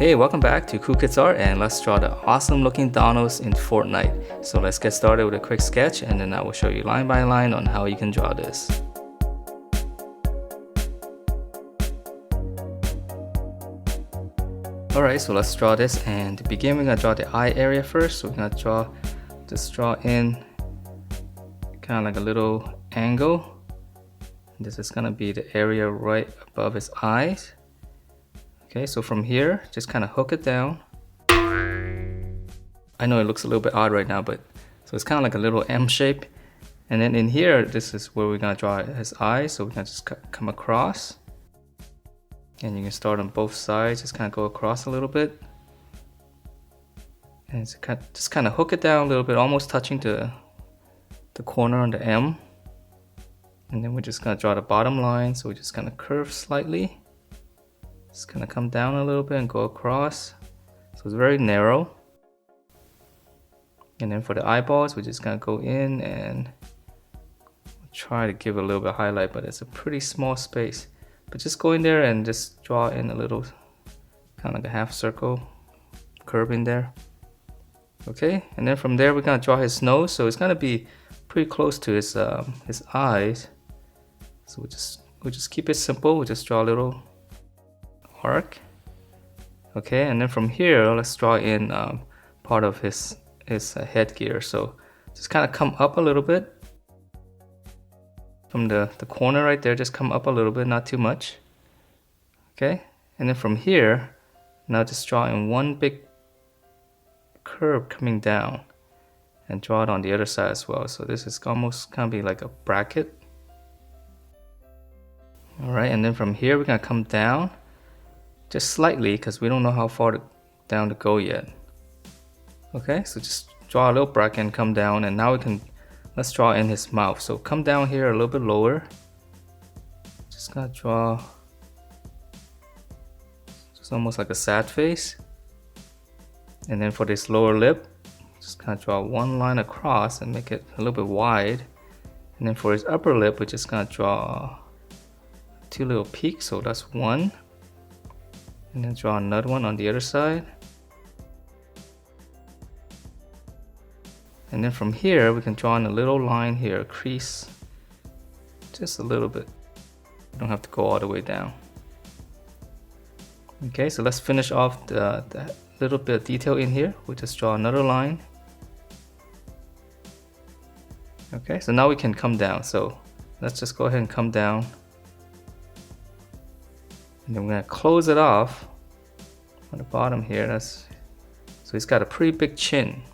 Hey, welcome back to Cool Kids Art, and let's draw the awesome looking Thanos in Fortnite. So let's get started with a quick sketch, and then I will show you line by line on how you can draw this. Alright, so let's draw this, and to begin we're going to draw the eye area first. So we're going to draw in kind of like a little angle. This is going to be the area right above his eyes. Okay, so from here, just kind of hook it down. I know it looks a little bit odd right now, but so it's kind of like a little M shape. And then in here, this is where we're gonna draw his eyes. So we're gonna just come across. And you can start on both sides, just kind of go across a little bit. And just kind of hook it down a little bit, almost touching the corner on the M. And then we're just gonna draw the bottom line. So we're just gonna curve slightly. It's gonna come down a little bit and go across. So it's very narrow. And then for the eyeballs, we're just gonna go in and try to give a little bit of highlight, but it's a pretty small space. But just go in there and just draw in a little, kind of like a half circle curve in there. Okay, and then from there we're gonna draw his nose. So it's gonna be pretty close to his eyes. So we'll just keep it simple. We'll just draw a little arc. Okay, and then from here let's draw in part of his headgear. So just kind of come up a little bit from the corner right there. Just come up a little bit, not too much. Okay, and then from here now just draw in one big curve coming down and draw it on the other side as well. So this is almost gonna be like a bracket. All right, and then from here we're gonna come down just slightly because we don't know how far down to go yet. Okay, so just draw a little bracket and come down, and now let's draw in his mouth. So come down here a little bit lower. Just gonna draw just almost like a sad face. And then for this lower lip, just gonna draw one line across and make it a little bit wide. And then for his upper lip, we're just gonna draw two little peaks. So that's one. And then draw another one on the other side. And then from here, we can draw in a little line here, a crease, just a little bit. You don't have to go all the way down. Okay, so let's finish off the little bit of detail in here. We'll just draw another line. Okay, so now we can come down. So let's just go ahead and come down. And then we're gonna close it off on the bottom here. So he's got a pretty big chin.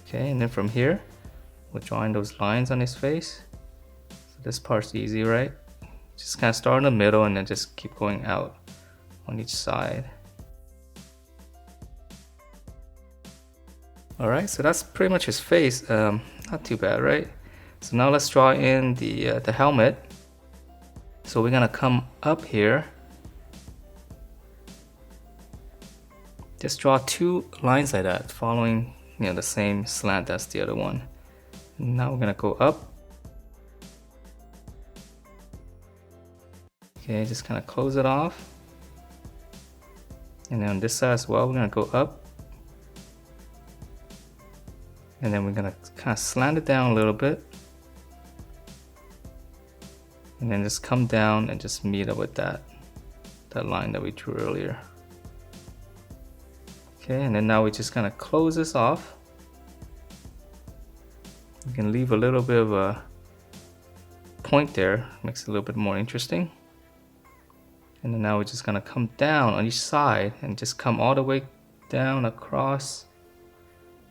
Okay, and then from here, we're drawing those lines on his face. So this part's easy, right? Just kind of start in the middle and then just keep going out on each side. All right, so that's pretty much his face. Not too bad, right? So now let's draw in the helmet. So we're gonna come up here. Just draw two lines like that, following the same slant as the other one. And now we're gonna go up. Okay, just kind of close it off. And then on this side as well, we're gonna go up. And then we're gonna kind of slant it down a little bit. And then just come down and just meet up with that line that we drew earlier. Okay, and then now we're just gonna close this off. You can leave a little bit of a point there, makes it a little bit more interesting. And then now we're just gonna come down on each side and just come all the way down across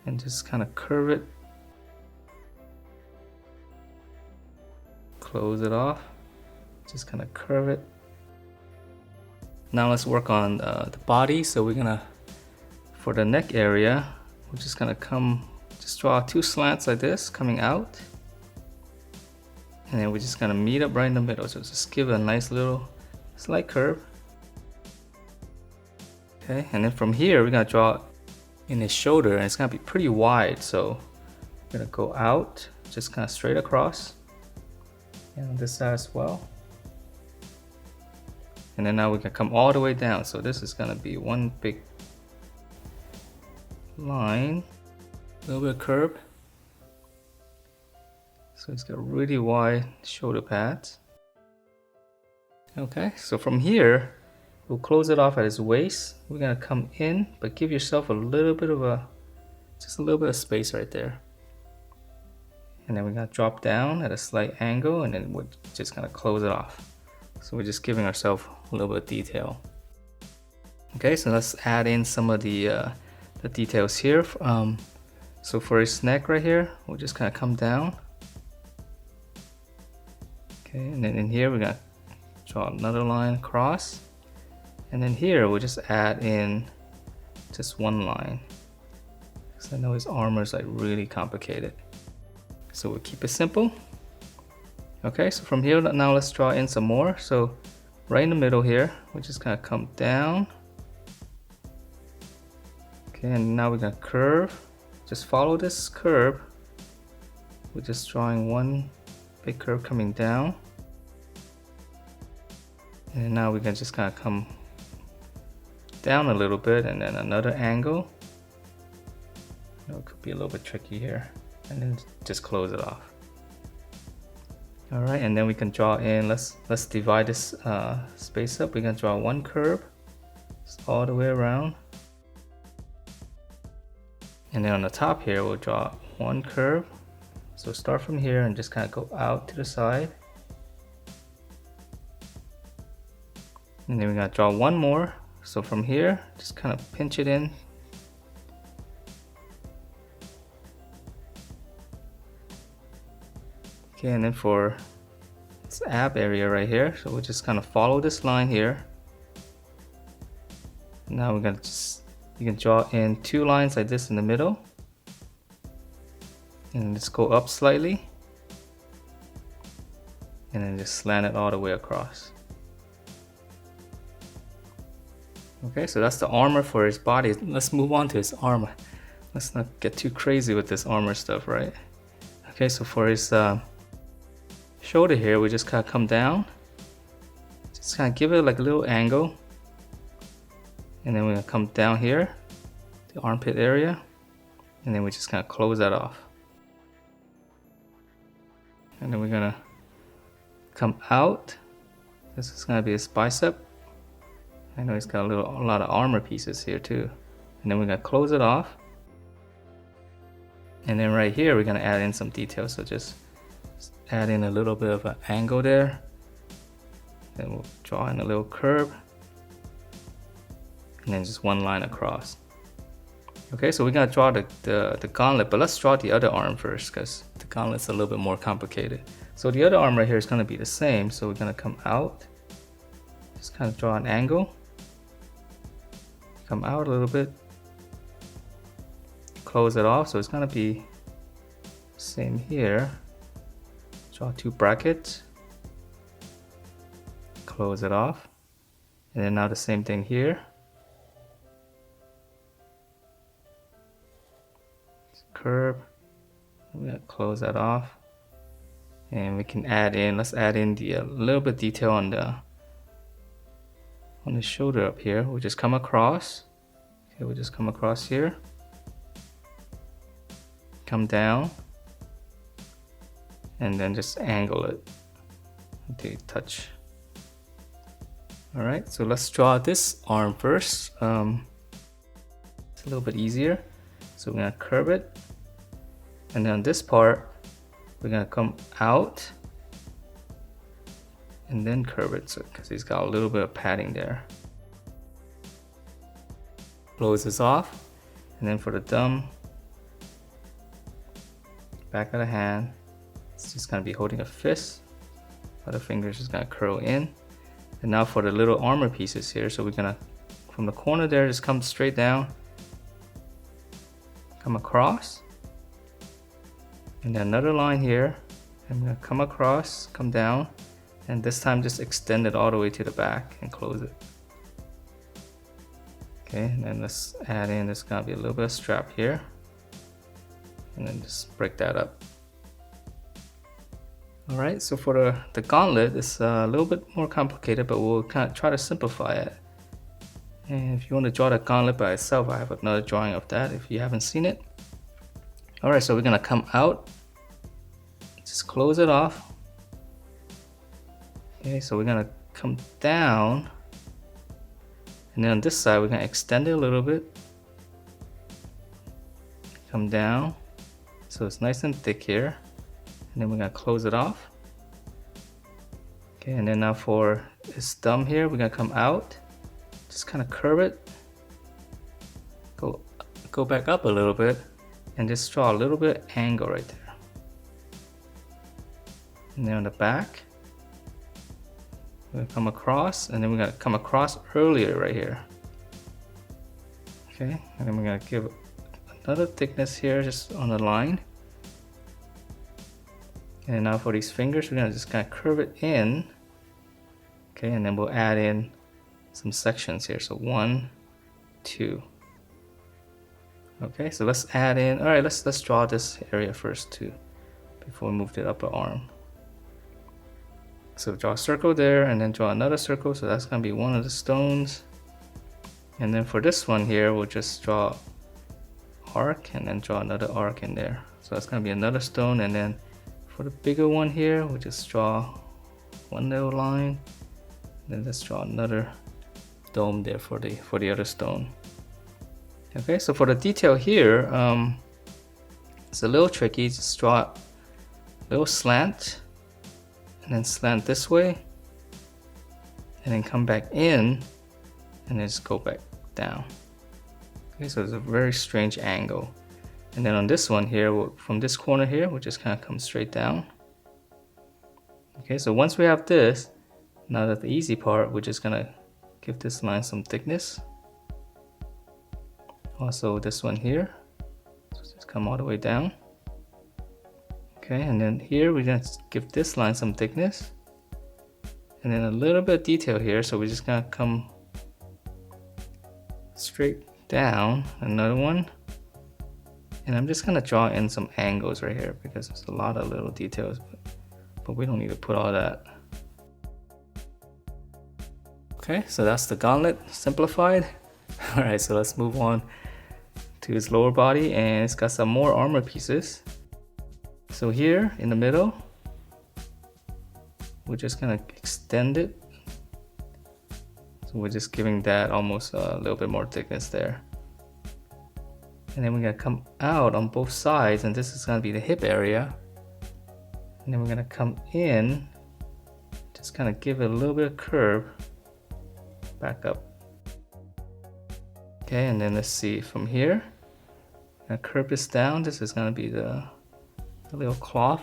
and just kind of curve it. Close it off, just kind of curve it. Now let's work on the body. So we're gonna, for the neck area, we're just gonna just draw two slants like this coming out. And then we're just gonna meet up right in the middle. So just give it a nice little slight curve. Okay, and then from here, we're gonna draw in his shoulder, and it's gonna be pretty wide. So we're gonna go out, just kind of straight across. And on this side as well. And then now we can come all the way down. So this is gonna be one big line, a little bit of curve. So it's got really wide shoulder pads. Okay, so from here, we'll close it off at his waist. We're gonna come in, but give yourself a little bit of just a little bit of space right there. And then we're gonna drop down at a slight angle, and then we're just gonna close it off. So we're just giving ourselves a little bit of detail. Okay, so let's add in some of the details here. So for his neck right here, we'll just kind of come down. Okay, and then in here we're gonna draw another line across. And then here we'll just add in just one line. Because I know his armor is like really complicated. So we'll keep it simple. Okay, so from here now let's draw in some more. So right in the middle here, we'll just kind of come down. Okay, and now we're gonna curve. Just follow this curve. We're just drawing one big curve coming down. And now we can just kind of come down a little bit, and then another angle. It could be a little bit tricky here. And then just close it off. All right, and then we can draw in, let's divide this space up. We're gonna draw one curve just all the way around. And then on the top here, we'll draw one curve. So start from here and just kind of go out to the side. And then we're gonna draw one more. So from here, just kind of pinch it in. Okay, and then for this ab area right here, so we'll just kind of follow this line here. Now we're gonna you can draw in two lines like this in the middle. And just go up slightly. And then just slant it all the way across. Okay, so that's the armor for his body. Let's move on to his armor. Let's not get too crazy with this armor stuff, right? Okay, so for his shoulder here, we just kind of come down. Just kind of give it like a little angle. And then we're gonna come down here, the armpit area. And then we just kind of close that off. And then we're gonna come out. This is gonna be his bicep. I know he's got a lot of armor pieces here too. And then we're gonna close it off. And then right here, we're gonna add in some details. So just add in a little bit of an angle there. Then we'll draw in a little curve. And then just one line across. Okay, so we're gonna draw the gauntlet, but let's draw the other arm first because the gauntlet's a little bit more complicated. So the other arm right here is gonna be the same. So we're gonna come out, just kind of draw an angle, come out a little bit, close it off. So it's gonna be same here. Draw two brackets, close it off, and then now the same thing here. Curve. We're gonna close that off, and we can add in. Let's add in the little bit detail on the shoulder up here. We'll just come across. Okay, we'll just come across here. Come down, and then just angle it until you touch. All right, so let's draw this arm first. It's a little bit easier. So we're gonna curve it. And then on this part, we're gonna come out and then curve it, so because he's got a little bit of padding there. Close this off, and then for the thumb, back of the hand, it's just gonna be holding a fist. Other fingers just gonna curl in. And now for the little armor pieces here, so we're gonna, from the corner there, just come straight down, come across. And then another line here. I'm gonna come across, come down, and this time just extend it all the way to the back and close it. Okay, and then let's add in, there's gonna be a little bit of strap here. And then just break that up. Alright, so for the gauntlet, it's a little bit more complicated, but we'll kind of try to simplify it. And if you want to draw the gauntlet by itself, I have another drawing of that if you haven't seen it. Alright, so we're going to come out, just close it off. Okay, so we're going to come down, and then on this side we're going to extend it a little bit. Come down, so it's nice and thick here. And then we're going to close it off. Okay, and then now for his thumb here, we're going to come out, just kind of curve it, go back up a little bit, and just draw a little bit of angle right there. And then on the back, we're going to come across, and then we're going to come across earlier right here. Okay, and then we're going to give another thickness here just on the line. And now for these fingers, we're going to just kind of curve it in. Okay, and then we'll add in some sections here. So 1, 2. Okay, so let's add in. All right, let's draw this area first too, before we move to the upper arm. So draw a circle there, and then draw another circle. So that's going to be one of the stones. And then for this one here, we'll just draw arc, and then draw another arc in there. So that's going to be another stone, and then for the bigger one here, we'll just draw one little line. Then let's draw another dome there for the other stone. Okay, so for the detail here, it's a little tricky. Just draw a little slant, and then slant this way, and then come back in, and then just go back down. Okay, so it's a very strange angle. And then on this one here, from this corner here, we'll just kind of come straight down. Okay, so once we have this, now that the easy part, we're just gonna give this line some thickness. Also this one here, so just come all the way down. Okay, and then here we're gonna give this line some thickness. And then a little bit of detail here, so we're just gonna come straight down, another one. And I'm just gonna draw in some angles right here because there's a lot of little details, but we don't need to put all that. Okay, so that's the gauntlet simplified. All right, so let's move on to his lower body, and it's got some more armor pieces. So here in the middle, we're just gonna extend it. So we're just giving that almost a little bit more thickness there. And then we're gonna come out on both sides, and this is gonna be the hip area. And then we're gonna come in, just kind of give it a little bit of curve, back up. Okay, and then let's see from here. I'm gonna curve this down. This is gonna be the little cloth.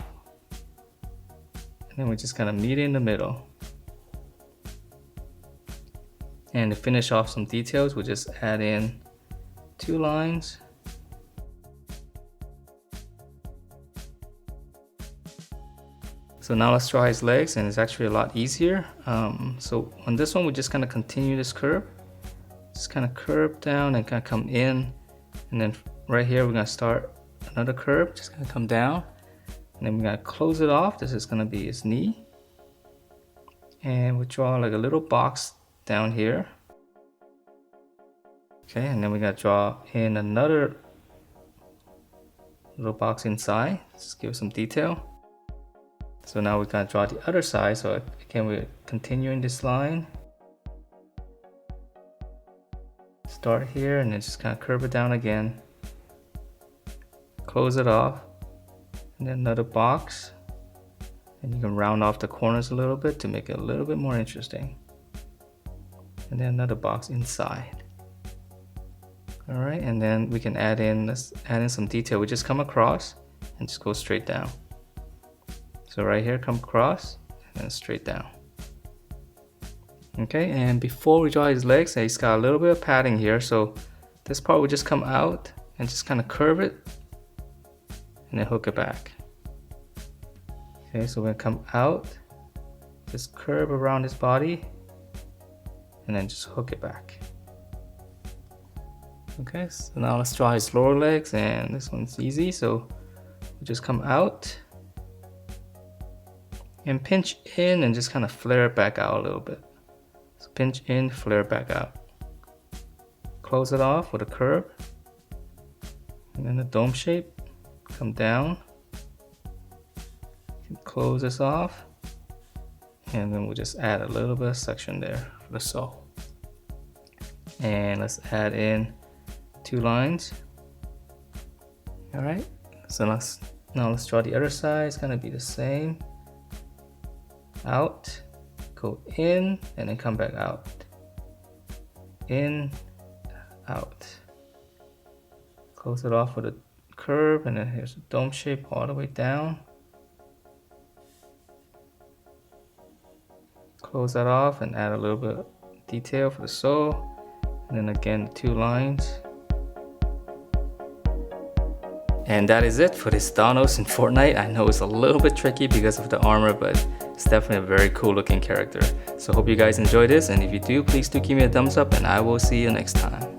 And then we're just gonna meet in the middle. And to finish off some details, we'll just add in 2 lines. So now let's draw his legs, and it's actually a lot easier. So on this one, we're just gonna continue this curve. Just kind of curve down and kind of come in. And then right here, we're gonna start another curve, just gonna come down. And then we're gonna close it off. This is gonna be his knee. And we'll draw like a little box down here. Okay, and then we're gonna draw in another little box inside. Just give it some detail. So now we're gonna draw the other side. So again, we're continuing this line. Start here and then just kind of curve it down again. Close it off. And then another box. And you can round off the corners a little bit to make it a little bit more interesting. And then another box inside. All right, and then we can let's add in some detail. We just come across and just go straight down. So right here, come across and then straight down. Okay, and before we draw his legs, he's got a little bit of padding here. So this part will just come out and just kind of curve it and then hook it back. Okay, so we're gonna come out, just curve around his body and then just hook it back. Okay, so now let's draw his lower legs, and this one's easy. So we just come out And pinch in and just kind of flare it back out a little bit. So pinch in, flare it back out. Close it off with a curve. And then the dome shape, come down. Close this off. And then we'll just add a little bit of section there for the sole. And let's add in 2 lines. All right, so now let's draw the other side. It's gonna be the same. Out, go in, and then come back out. In, out. Close it off with a curve, and then here's a dome shape all the way down. Close that off and add a little bit of detail for the sole. And then again, 2 lines. And that is it for this Thanos in Fortnite. I know it's a little bit tricky because of the armor, but it's definitely a very cool looking character. So hope you guys enjoyed this, and if you do, please do give me a thumbs up, and I will see you next time.